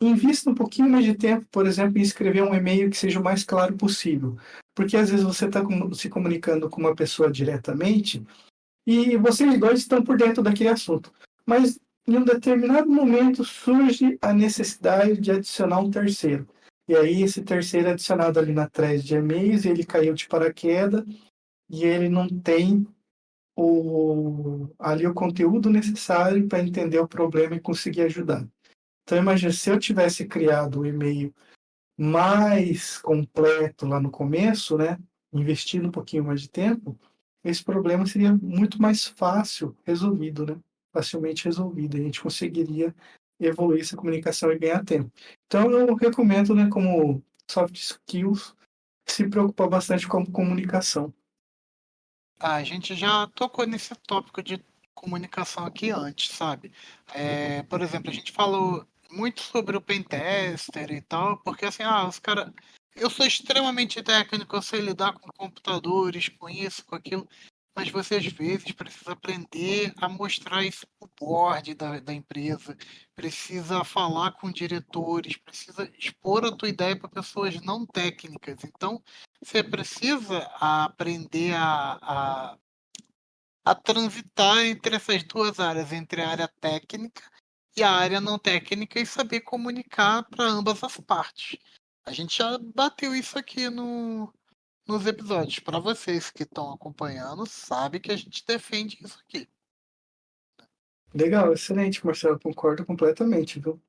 invista um pouquinho mais de tempo, por exemplo, em escrever um e-mail que seja o mais claro possível. Porque às vezes você está se comunicando com uma pessoa diretamente e vocês dois estão por dentro daquele assunto. Mas em um determinado momento surge a necessidade de adicionar um terceiro. E aí esse terceiro é adicionado ali na thread de e-mails, ele caiu de paraquedas e ele não tem ali o conteúdo necessário para entender o problema e conseguir ajudar. Então, imagina, se eu tivesse criado um e-mail mais completo lá no começo, né, investindo um pouquinho mais de tempo, esse problema seria muito mais fácil resolvido, né, facilmente resolvido. A gente conseguiria evoluir essa comunicação e ganhar tempo. Então, eu recomendo, né, como soft skills, se preocupar bastante com a comunicação. A gente já tocou nesse tópico de comunicação aqui antes, sabe? Por exemplo, a gente falou muito sobre o pentester e tal, porque assim, os caras. Eu sou extremamente técnico, eu sei lidar com computadores, com isso, com aquilo, mas você às vezes precisa aprender a mostrar isso pro board da empresa, precisa falar com diretores, precisa expor a tua ideia para pessoas não técnicas. Então, você precisa aprender a transitar entre essas duas áreas, entre a área técnica e a área não técnica, e saber comunicar para ambas as partes. A gente já bateu isso aqui nos episódios. Para vocês que estão acompanhando, sabe que a gente defende isso aqui. Legal, excelente, Marcelo, concordo completamente, viu?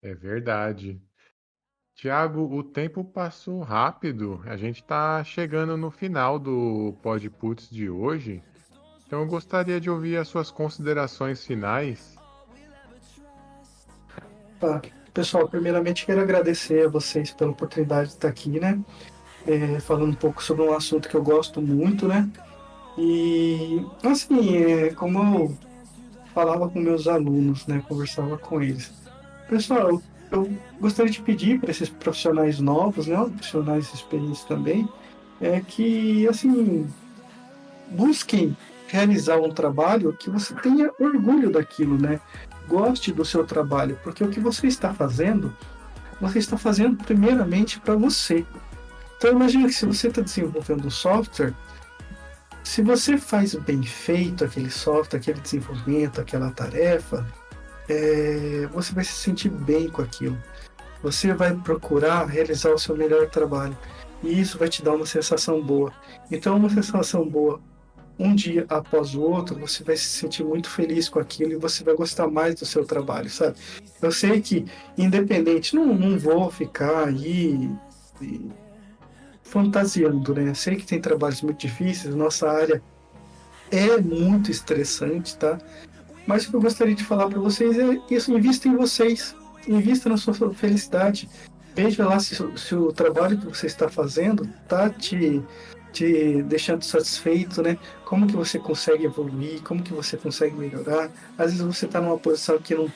É verdade. Tiago, o tempo passou rápido. A gente está chegando no final do Podputs de hoje. Então eu gostaria de ouvir as suas considerações finais. Tá. Pessoal, primeiramente quero agradecer a vocês pela oportunidade de estar aqui, né? Falando um pouco sobre um assunto que eu gosto muito, né? E, assim, como eu falava com meus alunos, né? Conversava com eles. Pessoal, eu gostaria de pedir para esses profissionais novos, né? Profissionais experientes também, que, assim, busquem realizar um trabalho que você tenha orgulho daquilo, né? Goste do seu trabalho, porque o que você está fazendo primeiramente para você. Então imagina que se você está desenvolvendo um software, se você faz bem feito aquele software, aquele desenvolvimento, aquela tarefa, você vai se sentir bem com aquilo. Você vai procurar realizar o seu melhor trabalho. E isso vai te dar uma sensação boa. Então, uma sensação boa, um dia após o outro, você vai se sentir muito feliz com aquilo e você vai gostar mais do seu trabalho, sabe? Eu sei que, independente, não vou ficar aí fantasiando, né? Eu sei que tem trabalhos muito difíceis, nossa área é muito estressante, tá? Mas o que eu gostaria de falar para vocês é isso: invista em vocês, invista na sua felicidade. Veja lá se o trabalho que você está fazendo está te deixando satisfeito, né? Como que você consegue evoluir, como que você consegue melhorar. Às vezes você está numa posição que não,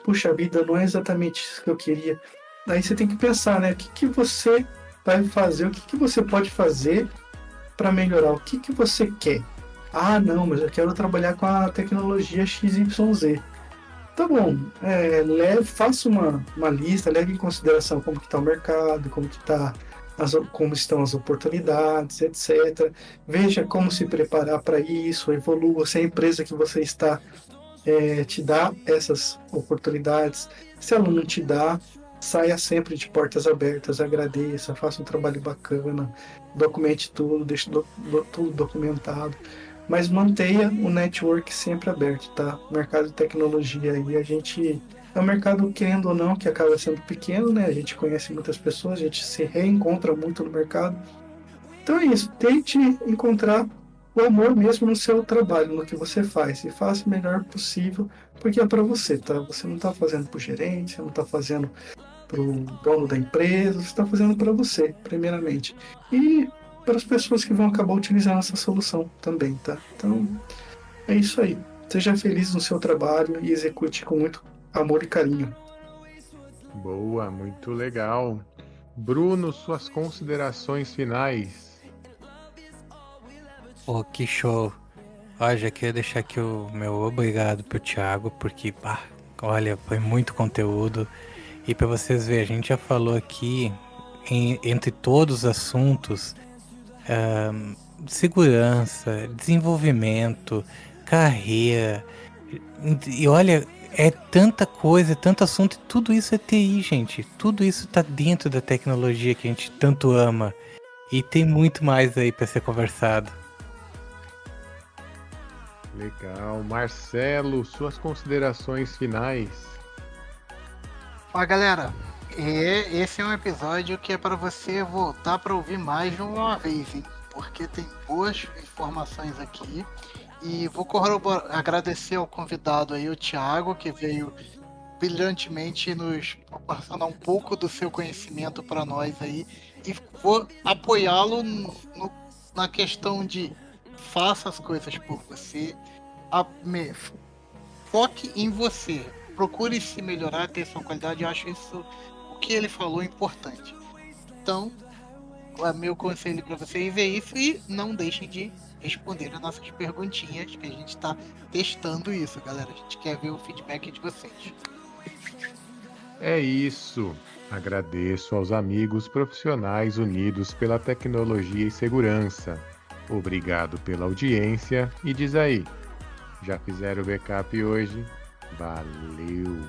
puxa vida, não é exatamente isso que eu queria. Aí você tem que pensar, né? O que você vai fazer, o que você pode fazer para melhorar, o que você quer. Ah, não, mas eu quero trabalhar com a tecnologia XYZ. Tá bom, faça uma lista, leve em consideração como que está o mercado, como estão as oportunidades, etc. Veja como se preparar para isso, evolua. Se a empresa que você está te dá essas oportunidades, se ela não te dá, saia sempre de portas abertas, agradeça, faça um trabalho bacana, documente tudo, deixe tudo documentado. Mas mantenha o network sempre aberto, tá? O mercado de tecnologia aí, é um mercado, querendo ou não, que acaba sendo pequeno, né? A gente conhece muitas pessoas, a gente se reencontra muito no mercado. Então é isso, tente encontrar o amor mesmo no seu trabalho, no que você faz, e faça o melhor possível, porque é para você, tá? Você não está fazendo para o gerente, você não está fazendo para o dono da empresa, você está fazendo para você, primeiramente. E para as pessoas que vão acabar utilizando essa solução também, tá? Então, é isso aí. Seja feliz no seu trabalho e execute com muito amor e carinho. Boa, muito legal. Bruno, suas considerações finais. Oh, que show. Ó, já queria deixar aqui o meu obrigado pro Thiago, porque, olha, foi muito conteúdo. E para vocês verem, a gente já falou aqui, entre todos os assuntos, segurança, desenvolvimento, carreira. E olha, é tanta coisa, tanto assunto, e tudo isso é TI, gente. Tudo isso tá dentro da tecnologia que a gente tanto ama. E tem muito mais aí para ser conversado. Legal. Marcelo, suas considerações finais. Ó, galera, esse é um episódio que é para você voltar para ouvir mais de uma vez, hein? Porque tem boas informações aqui. E vou agradecer ao convidado aí, o Thiago, que veio brilhantemente nos proporcionar um pouco do seu conhecimento para nós aí. E vou apoiá-lo na questão de faça as coisas por você, foque em você, procure se melhorar, ter sua qualidade. Eu acho isso, o que ele falou, importante. Então, o meu conselho para vocês é isso, e não deixem de responder as nossas perguntinhas, que a gente está testando isso, galera. A gente quer ver o feedback de vocês. É isso. Agradeço aos amigos profissionais unidos pela tecnologia e segurança. Obrigado pela audiência e diz aí, já fizeram o backup hoje? Valeu!